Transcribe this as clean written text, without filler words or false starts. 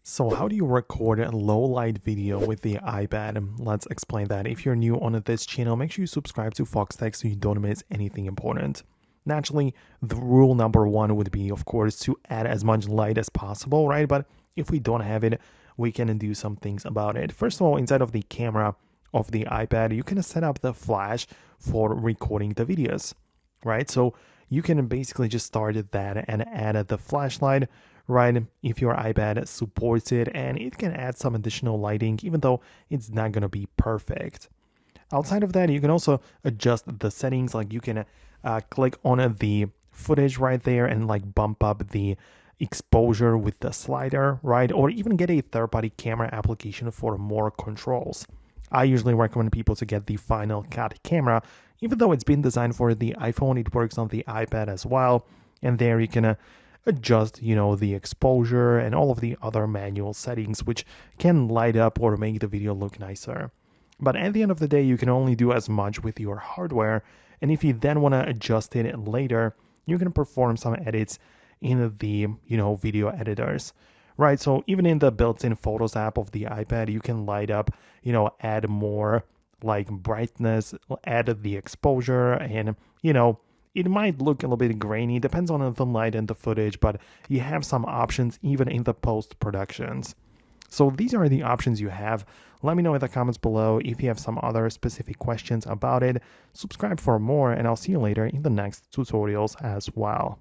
So how do you record a low light video with the iPad? Let's explain that. If you're new on this channel, make sure you subscribe to Foxtecc so you don't miss anything important. Naturally, the rule number one would be, of course, to add as much light as possible, right? But if we don't have it, we can do some things about it. First of all, inside of the camera of the iPad, you can set up the flash for recording the videos, right? So you can basically just start that and add the flashlight, right? If your iPad supports it, and it can add some additional lighting, even though it's not going to be perfect. Outside of that, you can also adjust the settings. Like you can click on the footage right there and like bump up the exposure with the slider, right? Or even get a third-party camera application for more controls. I usually recommend people to get the Final Cut camera, even though it's been designed for the iPhone, it works on the iPad as well. And there you can adjust, the exposure and all of the other manual settings, which can light up or make the video look nicer. But at the end of the day, you can only do as much with your hardware. And if you then want to adjust it later, you can perform some edits in the, video editors, right? So even in the built-in Photos app of the iPad, you can light up, add more like brightness, add the exposure, and, it might look a little bit grainy, depends on the light and the footage, but you have some options even in the post-productions. So these are the options you have. Let me know in the comments below if you have some other specific questions about it. Subscribe for more, and I'll see you later in the next tutorials as well.